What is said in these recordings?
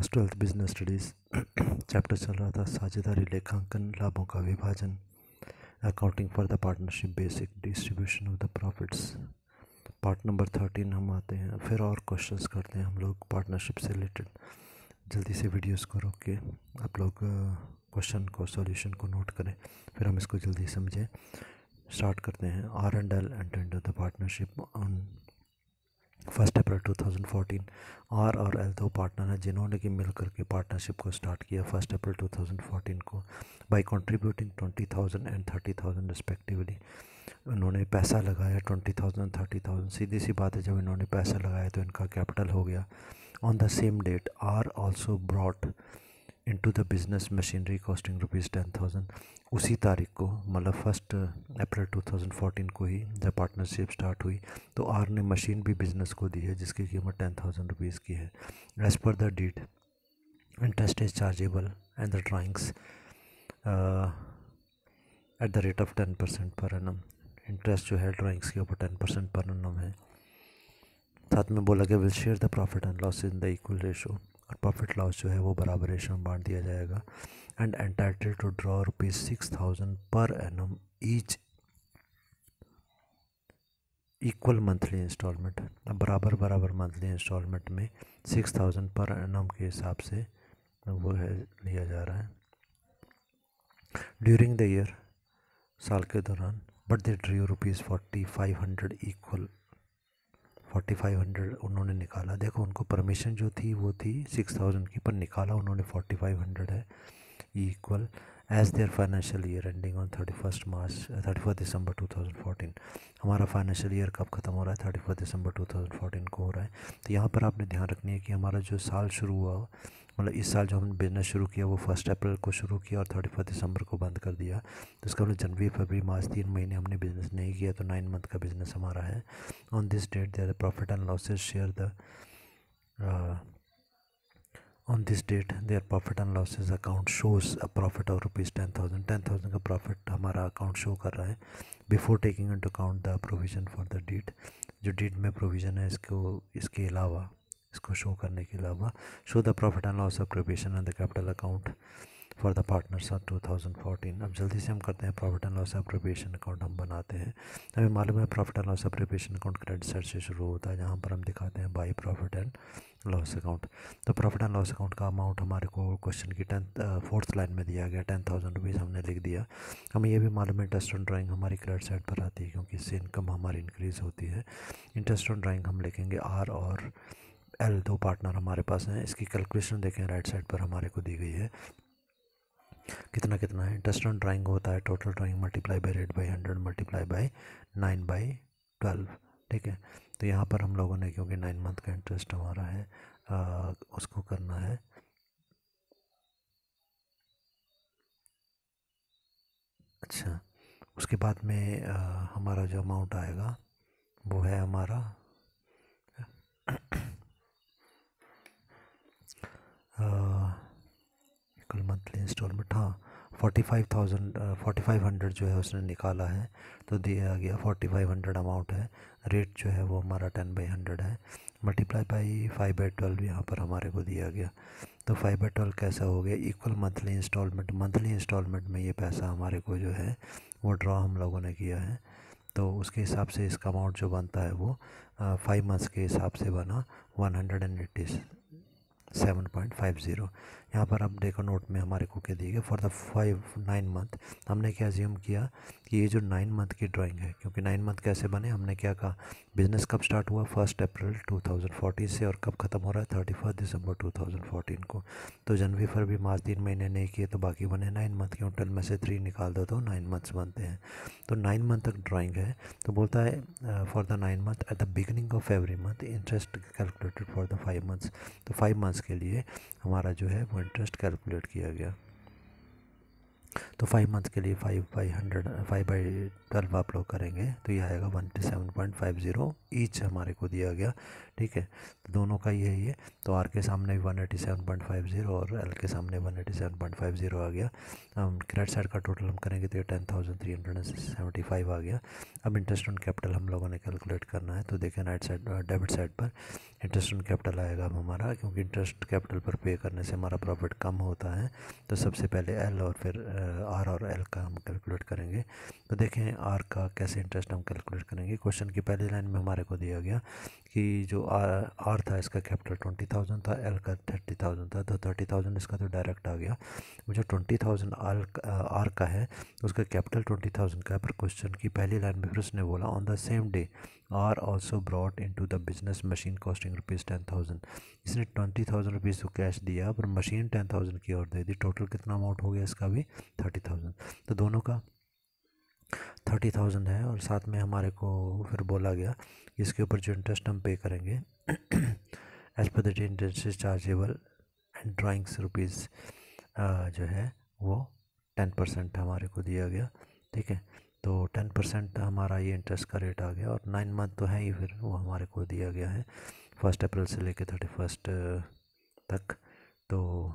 Class 12th business studies chapter चल रहा था साझेदारी लेखांकन, लाभों का विभाजन, accounting for the partnership, basic distribution of the profits. Part number 13 हम आते हैं, फिर और क्वेश्चंस करते हैं हम लोग पार्टनरशिप से रिलेटेड। जल्दी से वीडियोस को रोक के आप लोग क्वेश्चन को, सॉल्यूशन को नोट करें, फिर हम इसको जल्दी समझें। स्टार्ट करते हैं। R&L enter into the partnership on 1 April 2014। R और एल दो पार्टनर हैं जिन्होंने कि मिल करके पार्टनरशिप को स्टार्ट किया 1 अप्रैल 2014 को बाय कंट्रीब्यूटिंग 20,000 एंड 30,000 रिस्पेक्टिवली। उन्होंने पैसा लगाया 20,000 30,000। सीधी सी बात है, जब इन्होंने पैसा लगाया तो इनका कैपिटल हो गया। On the same date R also brought into the business machinery costing ₹10,000। उसी तारीख को, मतलब 1 अप्रैल 2014 को ही जब पार्टनरशिप स्टार्ट हुई तो आर ने मशीन भी बिज़नेस को दी है जिसकी कीमत ₹10,000 की है। As per the deed interest is chargeable and the drawings at the rate of 10% per annum. Interest जो है ड्राइंग्स के ऊपर 10% पर एनम है। साथ में बोला गया will share the profit and loss in the equal ratio, और प्रॉफिट लॉस जो है वो बराबर रेशो में बांट दिया जाएगा। And entitle to draw ₹6,000 per annum each equal monthly instalment. अब बराबर बराबर मंथली इंस्टॉलमेंट में 6,000 पर एनम के हिसाब से वो है लिया जा रहा है ड्यूरिंग द ईयर, साल के दौरान। बट दे ड्रू ₹4,500 इक्वल 4,500 उन्होंने निकाला। देखो, उनको परमिशन जो थी वो थी 6,000 की, पर निकाला उन्होंने 4,500 है equal as their financial year ending on 31 December 2014। हमारा फाइनेंशियल ईयर कब ख़त्म हो रहा है? 31 दिसंबर 2014 को हो रहा है। तो यहाँ पर आपने ध्यान रखनी है कि हमारा जो साल शुरू हुआ, मतलब इस साल जो हमने बिज़नेस शुरू किया वो 1 अप्रैल को शुरू किया और 31 दिसंबर को बंद कर दिया। तो इसका मतलब जनवरी, फरवरी, मार्च 3 महीने हमने बिज़नेस नहीं किया, तो 9 मंथ का बिज़नेस हमारा है। On this date their profit and losses share the On this date, their profit and losses account shows a profit of ₹10,000। 10,000 का प्रॉफिट हमारा अकाउंट शो कर रहा है before taking into account the provision for the deed. जो deed में provision है इसके अलावा, इसको शो करने के अलावा, show the profit and loss of preparation and the capital account for the partners of 2014। अब जल्दी से हम करते हैं profit and loss of preparation account हम बनाते हैं। हमें मालूम है profit and loss of preparation account credit side से शुरू होता है, जहाँ पर हम दिखाते हैं by profit and loss account. तो प्रॉफिट एंड लॉस अकाउंट का अमाउंट हमारे को क्वेश्चन की 4th लाइन में दिया गया, ₹10,000 हमने लिख दिया। हमें ये भी मालूम है इंटरेस्ट ऑन ड्राइंग हमारी क्रेडिट साइड पर आती है क्योंकि इससे इनकम हमारी इंक्रीज़ होती है। इंटरेस्ट ऑन ड्राइंग हम लिखेंगे आर और एल, दो पार्टनर हमारे पास हैं। इसकी कैलकुलेशन देखें, राइट साइड पर हमारे को दी गई है। कितना कितना है? इंटरेस्ट ऑन ड्राइंग होता है total drawing multiply by rate by 100 multiply by 9/12। ठीक है, तो यहाँ पर हम लोगों ने, क्योंकि 9 मंथ का इंटरेस्ट हमारा है, उसको करना है। अच्छा, उसके बाद में हमारा जो अमाउंट आएगा वो है हमारा कल मंथली इंस्टॉलमेंट, हाँ 4,500 जो है उसने निकाला है, तो दिया गया 4,500 अमाउंट है। रेट जो है वो हमारा 10/100 है, मल्टीप्लाई बाई 5/12 यहाँ पर हमारे को दिया गया। तो 5/12 कैसा हो गया? Equal monthly instalment. Monthly instalment में ये पैसा हमारे को जो है वो ड्रॉ हम लोगों ने किया है, तो उसके हिसाब से इसका अमाउंट जो बनता है वो 5 मंथ्स के हिसाब से बना 187.50। यहाँ पर आप देखो नोट में हमारे को क्या दी गई, फॉर द 9 मंथ। हमने क्या अज्यूम किया कि ये जो 9 मंथ की ड्राइंग है, क्योंकि 9 मंथ कैसे बने, हमने क्या कहा, बिज़नेस कब स्टार्ट हुआ 1 अप्रैल 2014 से, और कब ख़त्म हो रहा है 31 दिसंबर 2014 को। तो जनवरी, फरवरी, मार्च 3 महीने नहीं किए, तो बाकी बने 9 मंथ के। 10 में से 3 निकाल दो तो 9 मंथ्स बनते हैं। तो 9 मंथ तक ड्राइंग है, तो बोलता है for the 9 month at the beginning of every month interest calculated for the 5 months. तो 5 मंथ्स के लिए हमारा जो है वो इंटरेस्ट कैलकुलेट किया गया। तो 5 मंथ के लिए 5/12 आप लोग करेंगे तो ये आएगा 187.50 ईच हमारे को दिया गया। ठीक है, तो दोनों का ये है। तो आर के सामने 187.50 और एल के सामने 187.50 आ गया। हम क्रेडिट साइड का टोटल हम करेंगे तो ये 10,375 आ गया। अब इंटरेस्ट ऑन कैपिटल हम लोगों ने कैलकुलेट करना है। तो देखें राइट साइड डेबिट साइड पर इंटरेस्ट ऑन कैपिटल आएगा अब हमारा, क्योंकि इंटरेस्ट कैपिटल पर पे करने से हमारा प्रॉफिट कम होता है। तो सबसे पहले एल और फिर आर और एल का हम कैलकुलेट करेंगे। तो देखें आर का कैसे इंटरेस्ट हम कैलकुलेट करेंगे। क्वेश्चन की पहली लाइन में हमारे को दिया गया कि जो आर था इसका कैपिटल 20,000 था, एल का 30,000 था। तो 30,000 इसका तो डायरेक्ट आ गया। जो 20,000 आर का है उसका कैपिटल 20,000 का है। पर क्वेश्चन की पहली लाइन में फिर उसने बोला on the same day R also brought into the business machine costing ₹10,000। इसने 20,000 रुपीज़ तो कैश दिया पर मशीन 10,000 की और दे दी। टोटल कितना अमाउंट हो गया इसका भी 30,000। तो दोनों का 30,000 है और साथ में हमारे को फिर बोला गया कि इसके ऊपर जो इंटरेस्ट हम पे करेंगे as per the interest chargeable and drawings rupees जो है वो 10% हमारे को दिया गया। ठीक है, तो 10% हमारा ये इंटरेस्ट का रेट आ गया और 9 मंथ तो है ही, फिर वो हमारे को दिया गया है 1 अप्रैल से लेकर 31 तक। तो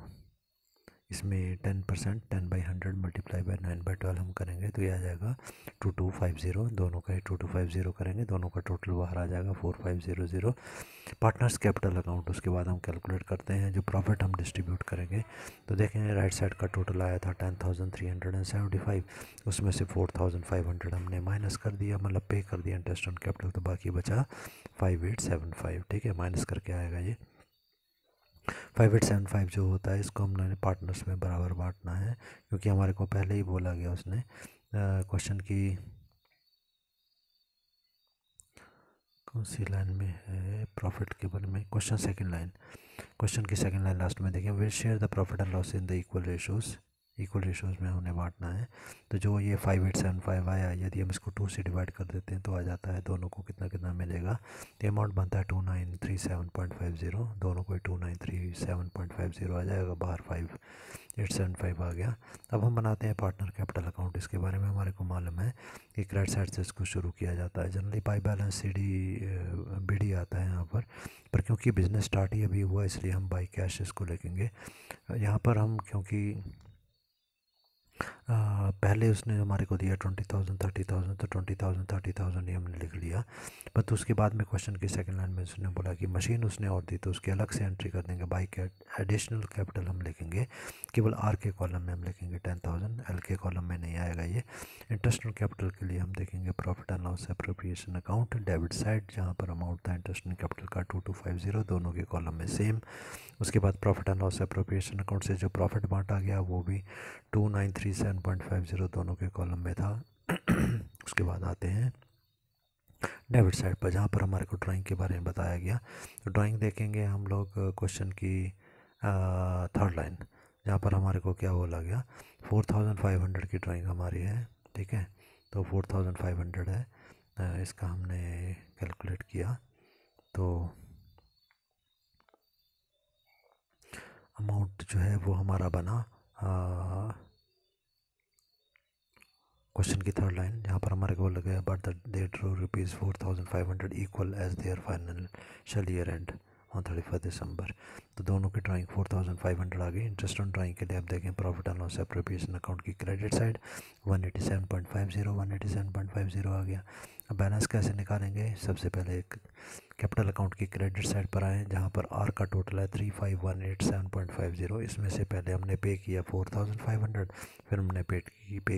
इसमें 10% 10/100 मल्टीप्लाई बाय 9/12 हम करेंगे तो ये आ जाएगा 2250। दोनों का ही 2250 करेंगे, दोनों का टोटल बाहर आ जाएगा 4500। पार्टनर्स कैपिटल अकाउंट उसके बाद हम कैलकुलेट करते हैं जो प्रॉफिट हम डिस्ट्रीब्यूट करेंगे। तो देखेंगे राइट साइड का टोटल आया था 10,375, उसमें से 4,500 हमने माइनस कर दिया, मतलब पे कर दिया इंटरेस्ट ऑन कैपिटल। तो बाकी बचा 5875। ठीक है, माइनस करके आएगा ये 5875 जो होता है। इसको हमने पार्टनर्स में बराबर बांटना है, क्योंकि हमारे को पहले ही बोला गया उसने क्वेश्चन की कौन सी लाइन में है प्रॉफिट के बारे में, क्वेश्चन सेकंड लाइन, क्वेश्चन की सेकंड लाइन लास्ट में देखें will share the profit and loss in the equal ratios में हमने बांटना है। तो जो ये 5875 आया, यदि हम इसको 2 से डिवाइड कर देते हैं तो आ जाता है दोनों को कितना कितना मिलेगा। तो अमाउंट बनता है 2937.50, दोनों को 2937.50 आ जाएगा, बाहर 5875 आ गया। अब हम बनाते हैं पार्टनर कैपिटल अकाउंट। इसके बारे में हमारे को मालूम है कि क्रेडिट साइड से इसको शुरू किया जाता है। जनरली बाई बैलेंस BD आता है यहाँ पर क्योंकि बिज़नेस स्टार्ट ही अभी हुआ इसलिए हम बाई कैश इसको लेंगे। यहाँ पर हम क्योंकि पहले उसने हमारे को दिया 20,000 30,000, तो 20,000 30,000 ही हमने लिख लिया। बट उसके बाद में क्वेश्चन की सेकंड लाइन में उसने बोला कि मशीन उसने और दी तो उसके अलग से एंट्री कर देंगे। बाई एडिशनल कैपिटल हम लिखेंगे, केवल आर के कॉलम में हम लिखेंगे 10,000, एल के कॉलम में नहीं आएगा ये। इंटरेस्ट ऑन कैपिटल के लिए हम देखेंगे profit and loss appropriation account debit side, जहाँ पर अमाउंट था इंटरेस्ट ऑन कैपिटल का 2250, दोनों के कॉलम में सेम। उसके बाद profit and loss appropriation account से जो प्रॉफिट बांटा गया वो भी 2937.50 दोनों के कॉलम में था। उसके बाद आते हैं डेबिट साइड पर, जहाँ पर हमारे को ड्राइंग के बारे में बताया गया। तो ड्राइंग देखेंगे हम लोग क्वेश्चन की थर्ड लाइन, जहाँ पर हमारे को क्या बोला गया 4500 की ड्राइंग हमारी है। ठीक है, तो 4500 है, इसका हमने कैलकुलेट किया तो अमाउंट जो है वो हमारा बना क्वेश्चन की थर्ड लाइन, जहाँ पर हमारे को लगा but they drew ₹4,500 equal as their financial year end on 31 December. तो दोनों की ड्राइंग 4,500 आ गई। इंटरेस्ट ऑन ड्राइंग के लिए आप देखें profit and loss appropriation account की क्रेडिट साइड 187.50 आ गया। अब बैलेंस कैसे निकालेंगे, सबसे पहले एक कैपिटल अकाउंट की क्रेडिट साइड पर आए, जहाँ पर आर का टोटल है 35,187.50। इसमें से पहले हमने पे किया 4,500, फिर हमने पे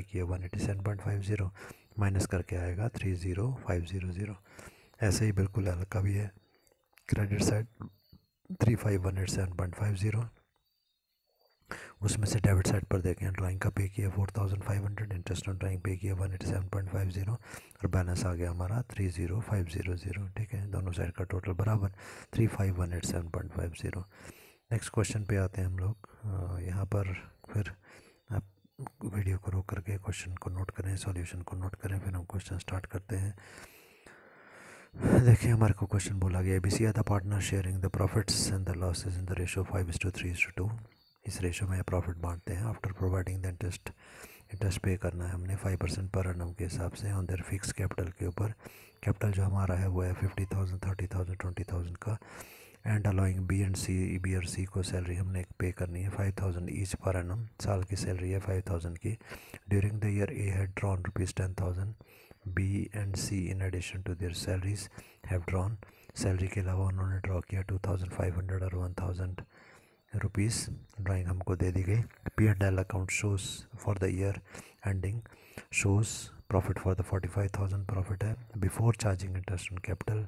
किया 187.50, माइनस करके आएगा 30,500। ऐसे ही बिल्कुल एल का भी है, क्रेडिट साइड 35,187.50, उसमें से डेबिट साइड पर देखें ड्राइंग का पे किया 4,500, इंटरेस्ट ऑन ड्राइंग पे किया 187.50 और बैलेंस आ गया हमारा 30,500। ठीक है, दोनों साइड का टोटल बराबर 35,187.50। नेक्स्ट क्वेश्चन पे आते हैं हम लोग। यहाँ पर फिर आप वीडियो को रोक करके क्वेश्चन को नोट करें, सॉल्यूशन को नोट करें, फिर हम क्वेश्चन स्टार्ट करते हैं। देखिए हमारे को क्वेश्चन बोला गया ABC are the partner sharing the profits and the losses in the ratio 5:3:2। इस रेशो में प्रॉफिट बांटते हैं। After providing the interest interest पे करना है हमने 5% पर annum के हिसाब से ऑन देयर फिक्स कैपिटल के ऊपर। कैपिटल जो हमारा है वो है 50,000, 30,000, 20,000 का। And allowing B and C, B और सी को सैलरी हमने पे करनी है 5,000 ईच पर annum। साल की सैलरी है 5,000 की। During the year A had drawn ₹10,000, B and C in addition to their salaries have drawn. Salary के अलावा उन्होंने ड्रॉ किया 2,500 और 1,000 रुपीज़। ड्राइंग हमको दे दी गई। P and L account shows for the year ending shows profit for the 45,000 profit है before charging interest on capital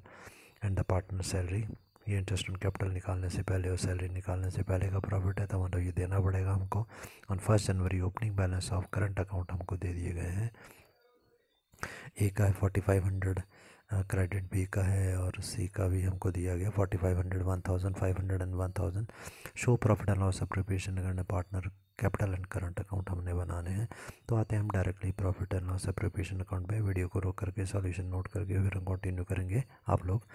and the partner salary. ये इंटरेस्ट ऑन कैपिटल निकालने से पहले और सैलरी निकालने से पहले का प्रॉफिट है, तो मतलब ये देना पड़ेगा हमको। On 1 January opening balance of current account हमको दे दिए गए हैं। ए का है 4500 क्रेडिट, बी का है और सी का भी हमको दिया गया 4500, 1500 and 1000। Show profit and loss appropriation करने partner capital and current account हमने बनाने हैं। तो आते हैं हम directly profit and loss appropriation account पे। वीडियो को रोक करके सॉल्यूशन नोट करके फिर हम कंटिन्यू करेंगे आप लोग।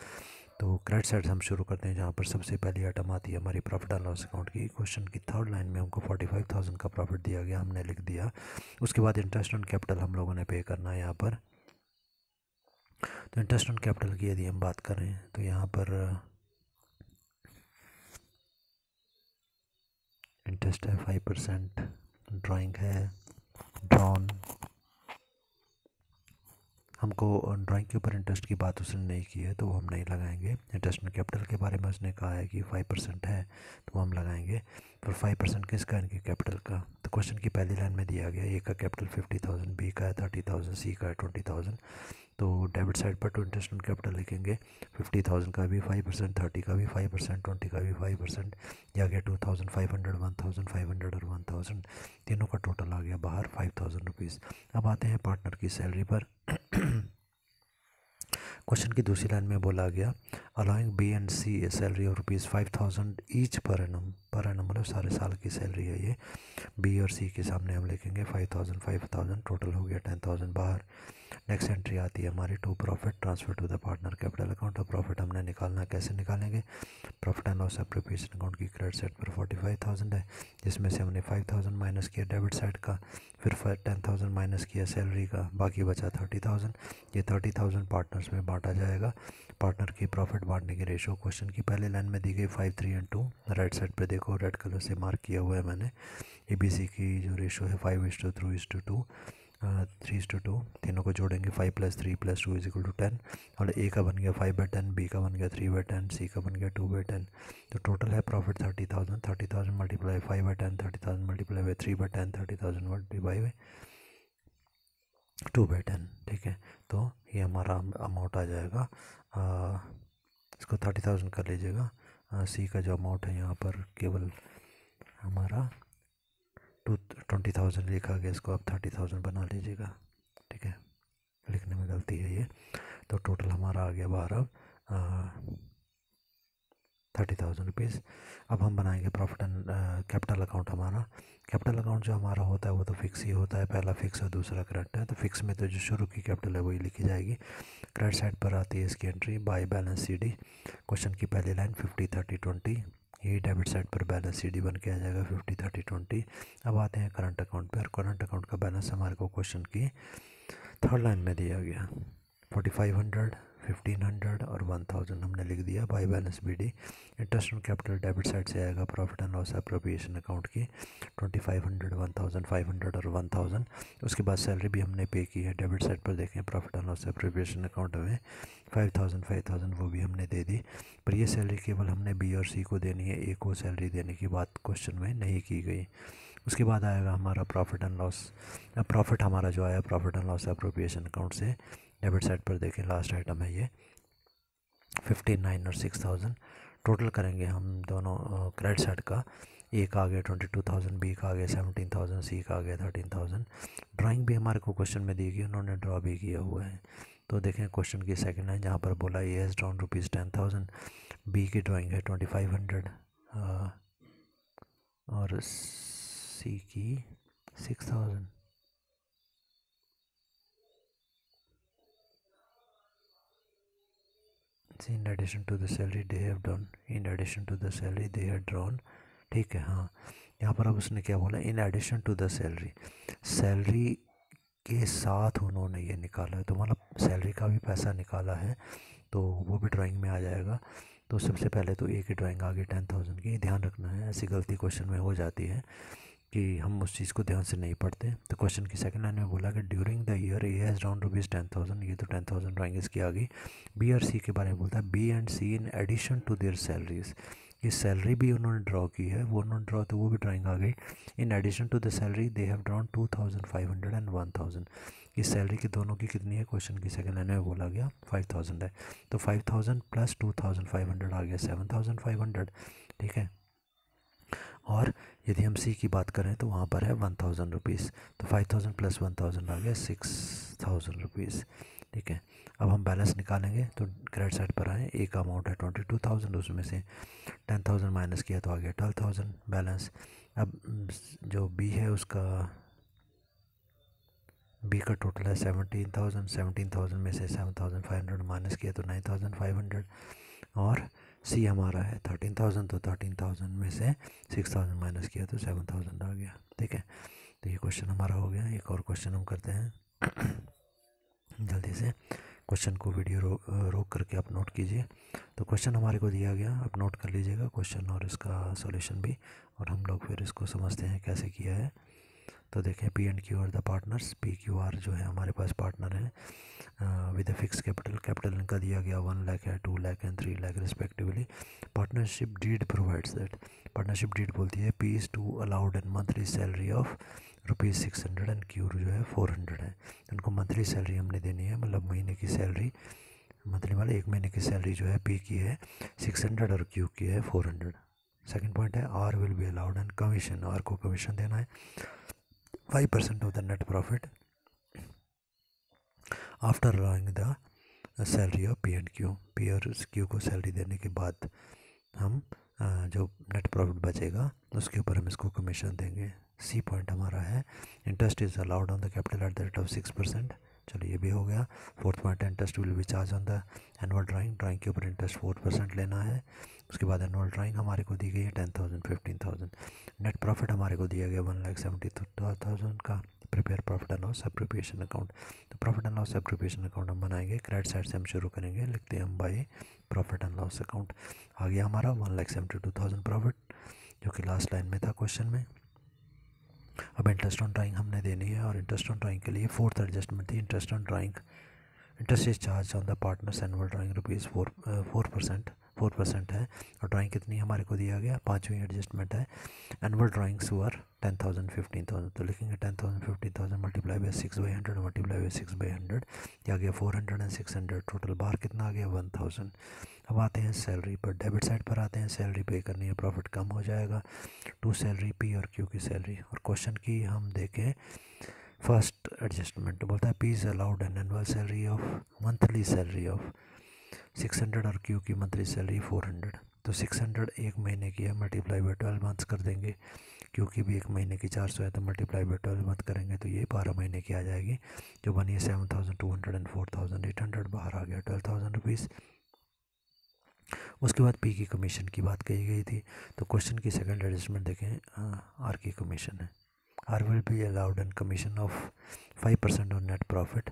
तो क्रेडिट साइड हम शुरू करते हैं, जहाँ पर सबसे पहली आइटम आती है हमारी प्रॉफिट एंड लॉस अकाउंट की। क्वेश्चन की थर्ड लाइन में हमको 45,000 का प्रॉफिट दिया गया, हमने लिख दिया। उसके बाद इंटरेस्ट ऑन कैपिटल हम लोगों ने पे करना है यहाँ पर। तो इंटरेस्ट ऑन कैपिटल की यदि हम बात करें तो यहाँ पर इंटरेस्ट है 5%। ड्राइंग है ड्रॉन। हमको ड्राइंग के ऊपर इंटरेस्ट की बात उसने नहीं की है तो वो हम नहीं लगाएंगे। इंटरेस्ट ऑन कैपिटल के बारे में उसने कहा है कि 5% है तो हम लगाएंगे। पर 5% किसका, इनके कैपिटल का। तो क्वेश्चन की पहली लाइन में दिया गया ए का कैपिटल 50,000, बी का है 30,000, सी का है 20,000। तो डेबिट साइड पर तो इंटरेस्ट ऑन कैपिटल लिखेंगे 50,000 का भी 5%, 30 का भी 5%, 20 का भी 5%। ये आ गया 2,500, 1,500 और 1,000। तीनों का टोटल आ गया बाहर 5,000 रुपीज़। अब आते हैं पार्टनर की सैलरी पर। क्वेश्चन की दूसरी लाइन में बोला गया allowing B and C a salary of ₹5,000 each per annum. Per annum मतलब सारे साल की सैलरी है ये। बी और सी के सामने हम लिखेंगे 5,000, 5,000, टोटल हो गया 10,000 बाहर। नेक्स्ट एंट्री आती है हमारी to profit transfer to the partner capital account. और प्रॉफिट हमने निकालना, कैसे निकालेंगे। Profit and loss appropriation account की क्रेडिट साइड पर 45,000 है, जिसमें से हमने 5,000 माइनस किया डेबिट साइड का, फिर 10,000 माइनस किया सैलरी का, बाकी बचा 30,000। ये 30,000 पार्टनर्स में बांटा जाएगा। पार्टनर की प्रॉफिट बांटने की रेशो क्वेश्चन की पहले लाइन में दी गई 5, 3 एंड 2। राइट साइड पे देखो रेड कलर से मार्क किया हुआ है मैंने। ABC की जो रेशो है 5:3:2, 3:2। तीनों को जोड़ेंगे 5 + 3 + 2 = 10। और ए का बन गया 5/10, बी का बन गया 3/10, सी का बन गया 2/10। तो टोटल है profit 30,000। 30,000 multiply 5/10, 30,000 multiply by 3/10, 30,000 multiply by 2/10। ठीक है, तो ये हमारा अमाउंट आ जाएगा। इसको 30,000 कर लीजिएगा। सी का जो अमाउंट है यहाँ पर केवल हमारा 20,000 लिखा गया, इसको आप 30,000 बना लीजिएगा। ठीक है, लिखने में गलती है ये। तो टोटल हमारा आ गया 30,000 रुपीज़। अब हम बनाएंगे प्रॉफिट एंड कैपिटल अकाउंट। हमारा कैपिटल अकाउंट जो हमारा होता है वो तो फिक्स ही होता है, पहला फिक्स और दूसरा करंट है। तो फिक्स में तो जो शुरू की कैपिटल है वही लिखी जाएगी। क्रेडिट साइड पर आती है इसकी entry by balance CD। Question की पहली लाइन 50, 30, 20। यही डेबिट साइड पर बैलेंस CD बन के आ जाएगा 50, 30, 20। अब आते हैं करंट अकाउंट पर। करंट अकाउंट का बैलेंस हमारे को क्वेश्चन की थर्ड लाइन में दिया गया 4500, 1500 और 1000 हमने लिख दिया by balance BD। Interest on capital debit side से आएगा profit and loss appropriation account की 2500, 1500 और 1000। उसके बाद सैलरी भी हमने पे की है। डेबिट साइड पर देखें profit and loss appropriation account में 5,000, 5,000 वो भी हमने दे दी। पर ये सैलरी केवल हमने बी और सी को देनी है, ए को सैलरी देने की बात क्वेश्चन में नहीं की गई। उसके बाद आएगा हमारा प्रॉफिट एंड लॉस। प्रॉफिट हमारा जो आया profit and loss appropriation account से डेबिट साइड पर देखें लास्ट आइटम है ये 59 और 6,000। टोटल करेंगे हम दोनों क्रेडिट साइड का। ए का आ गया 22,000, बी का आ गया 17,000, सी का आ गया 13,000। ड्राइंग भी हमारे को क्वेश्चन में दी गई, उन्होंने ड्रॉ भी किया हुआ है। तो देखें क्वेश्चन की सेकंड लाइन जहाँ पर बोला ए हैज़ ड्रॉन ₹10,000, बी की ड्राइंग है 2500 और सी की 6,000। In addition to the salary they have drawn, in addition to the salary they had drawn। ठीक है, हाँ यहाँ पर अब उसने क्या बोला, in addition to the salary, salary के साथ उन्होंने ये निकाला है, तो मतलब सैलरी का भी पैसा निकाला है, तो वो भी ड्राइंग में आ जाएगा। तो सबसे पहले तो एक ही ड्राइंग आ गई 10,000 की, ध्यान रखना है, ऐसी गलती क्वेश्चन में हो जाती है कि हम उस चीज़ को ध्यान से नहीं पढ़ते। तो क्वेश्चन की सेकंड लाइन में बोला कि during the year A has drawn ₹10,000, ये तो 10,000 ड्राइंग इसकी आ गई। बी और सी के बारे में बोलता है, B and C in addition to their salaries, ये सैलरी भी उन्होंने ड्रॉ की है, वो उन्होंने ड्रॉ, तो वो भी ड्राइंग आ गई। In addition to the salary they have drawn 2,500 and 1,000, इस सैलरी की दोनों की कितनी है, क्वेश्चन की सेकंड लाइन में बोला गया 5,000 है, तो 5,000 प्लस 2,500 आ गया 7,500, ठीक है। और यदि हम सी की बात करें तो वहाँ पर है 1,000 रुपीज़, तो 5,000 प्लस 1,000 आ गया 6,000 रुपीज़, ठीक है। अब हम बैलेंस निकालेंगे, तो क्रेडिट साइड पर आए, एक अमाउंट है 22,000, उसमें से 10,000 माइनस किया तो आ गया 12,000 बैलेंस। अब जो बी है उसका, बी का टोटल है 17,000, 17,000 में से 7,500 माइनस किया तो 9,500, और सी हमारा है 13,000, तो 13,000 में से 6,000 माइनस किया तो 7,000 आ गया, ठीक है। तो ये क्वेश्चन हमारा हो गया। एक और क्वेश्चन हम करते हैं जल्दी से, क्वेश्चन को वीडियो रोक करके आप नोट कीजिए। तो क्वेश्चन हमारे को दिया गया, आप नोट कर लीजिएगा क्वेश्चन और इसका सॉल्यूशन भी, और हम लोग फिर इसको समझते हैं कैसे किया है। तो देखें, P and Q are the partners, P Q are जो है हमारे पास पार्टनर है with a fixed capital, capital इनका दिया गया 1 लाख है, 2 lakh and 3 lakh respectively. Partnership deed provides that, partnership deed बोलती है P is to allowed and monthly salary of ₹600 and Q जो है 400 है, उनको मंथली सैलरी हमने देनी है, मतलब महीने की सैलरी, मंथली वाले एक महीने की सैलरी जो है पी की है 600 और क्यू की है 400। सेकंड पॉइंट है R will be allowed and commission, R को कमीशन देना है 5% of the net profit after allowing the salary of P and Q, P और क्यू को सैलरी देने के बाद हम जो नेट प्रॉफिट बचेगा उसके ऊपर हम इसको कमीशन देंगे। सी पॉइंट हमारा है, interest is allowed on the capital at the rate of 6%, चलो ये भी हो गया। फोर्थ पॉइंट है, interest will be charge on the annual drawing, drawing के ऊपर इंटरेस्ट 4% लेना है। उसके बाद एनुअल ड्राइंग हमारे को दी गई है 10,000 15,000, नेट प्रॉफिट हमारे को दिया गया 1,70,000 का। Prepare profit and loss appropriation account, तो profit and loss appropriation account हम बनाएंगे, क्रेडिट साइड से हम शुरू करेंगे, लिखते हैं हम by profit and loss account. आ गया हमारा 1,72,000 प्रॉफिट, जो कि लास्ट लाइन में था क्वेश्चन में। अब इंटरेस्ट ऑन ड्राइंग हमने देनी है, और इंटरेस्ट ऑन ड्राइंग के लिए फोर्थ एडजस्टमेंट थी, interest on drawing, interest is charge on the partners annual drawing ₹4% है, और ड्राइंग कितनी हमारे को दिया गया, पाँचवीं एडजस्टमेंट है, एनुअल ड्राइंग्स वर 10,000 15,000, तो लिखेंगे 10,000 15,000 मल्टीप्लाई बाई 6/100 मल्टीप्लाई बाई 6/100, क्या गया 400 एंड 600, टोटल बार कितना आ गया 1,000। अब आते हैं सैलरी पर, डेबिट साइड पर आते हैं, सैलरी पे करनी है, प्रॉफिट कम हो जाएगा, टू सैलरी पी और क्यू की सैलरी। और क्वेश्चन की हम देखें फर्स्ट एडजस्टमेंट, बोलता है P is allowed an annual salary of monthly salary of 600 और क्यू की मंथली सैलरी 400, तो 600 एक महीने की है, मल्टीप्लाई बाई 12 मंथ्स कर देंगे, क्यू की भी एक महीने की 400 है, तो मल्टीप्लाई बाई 12 मंथ करेंगे तो ये 12 महीने की आ जाएगी, जो बनी है 7,200 एंड 4,800, बाहर आ गया 12,000 रुपीज़। उसके बाद पी की कमीशन की बात कही गई थी, तो क्वेश्चन की सेकंड एडजस्टमेंट देखें, आर की कमीशन है, R will be allowed and commission of 5% on net profit,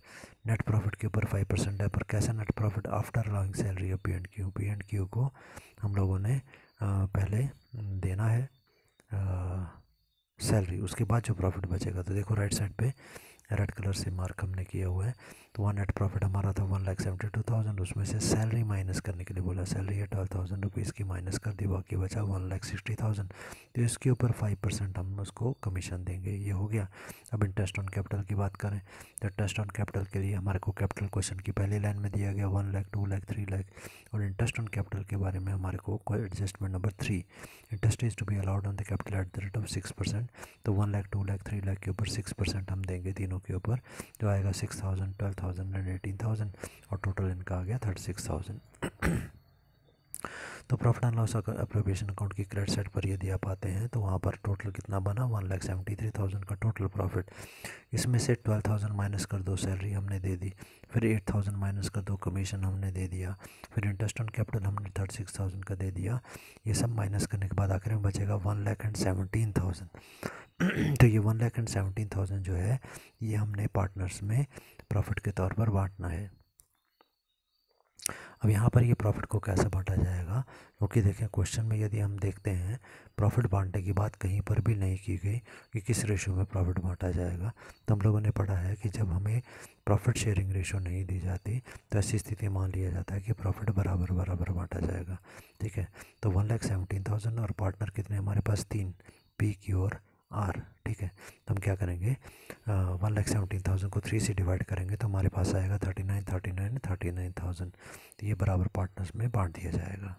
net profit के ऊपर 5% है, पर कैसा net profit, after allowing salary of P and Q को हम लोगों ने पहले देना है सैलरी, उसके बाद जो प्रॉफिट बचेगा, तो देखो राइट साइड पे रेड कलर से मार्क हमने किया हुआ है, तो वहाँ नेट प्रॉफिट हमारा था 1,72,000, उसमें से सैलरी माइनस करने के लिए बोला, सैलरी है 12,000 रुपीज़ की, माइनस कर दी, बाकी बचा 1,60,000, तो इसके ऊपर 5% हम उसको कमीशन देंगे, ये हो गया। अब इंटरेस्ट ऑन कैपिटल की बात करें, तो इंटरेस्ट ऑन कैपिटल के लिए हमारे को कैपिटल क्वेश्चन की पहली लाइन में दिया गया 1 लाख 2 लाख 3 लाख, और इंटरेस्ट ऑन कैपिटल के बारे में हमारे को adjustment number 3, interest is to be allowed on the capital at the rate of 6%, तो 1 लाख 2 लाख 3 लाख के ऊपर 6% हम देंगे तीनों के ऊपर, जो आएगा 6,000 12,000 एंड 18,000, और टोटल इनका आ गया 36,000। तो profit and loss appropriation account की क्रेडिट साइड पर यदि आप आते हैं तो वहाँ पर टोटल कितना बना, 1,73,000 का टोटल प्रॉफिट। इसमें से 12,000 माइनस कर दो सैलरी हमने दे दी, फिर 8,000 माइनस कर दो कमीशन हमने दे दिया, फिर इंटरेस्ट ऑन कैपिटल हमने 36,000 का दे दिया। ये सब माइनस करने के बाद आखिर में बचेगा 1,17,000। तो ये 1,17,000 जो है ये हमने पार्टनर्स में प्रॉफिट के तौर पर बांटना है। अब यहाँ पर ये प्रॉफिट को कैसे बांटा जाएगा, क्योंकि देखें क्वेश्चन में यदि हम देखते हैं प्रॉफिट बांटने की बात कहीं पर भी नहीं की गई कि किस रेशो में प्रॉफिट बांटा जाएगा। तो हम लोगों ने पढ़ा है कि जब हमें प्रॉफिट शेयरिंग रेशो नहीं दी जाती तो ऐसी स्थिति मान लिया जाता है कि प्रॉफिट बराबर बराबर बांटा जाएगा। ठीक है, तो 1,17,000 और पार्टनर कितने हमारे पास, 3, पी, क्यू और आर। ठीक है, तो हम क्या करेंगे, 1,17,000 को 3 से डिवाइड करेंगे तो हमारे पास आएगा 39,000। तो ये बराबर पार्टनर्स में बांट दिया जाएगा।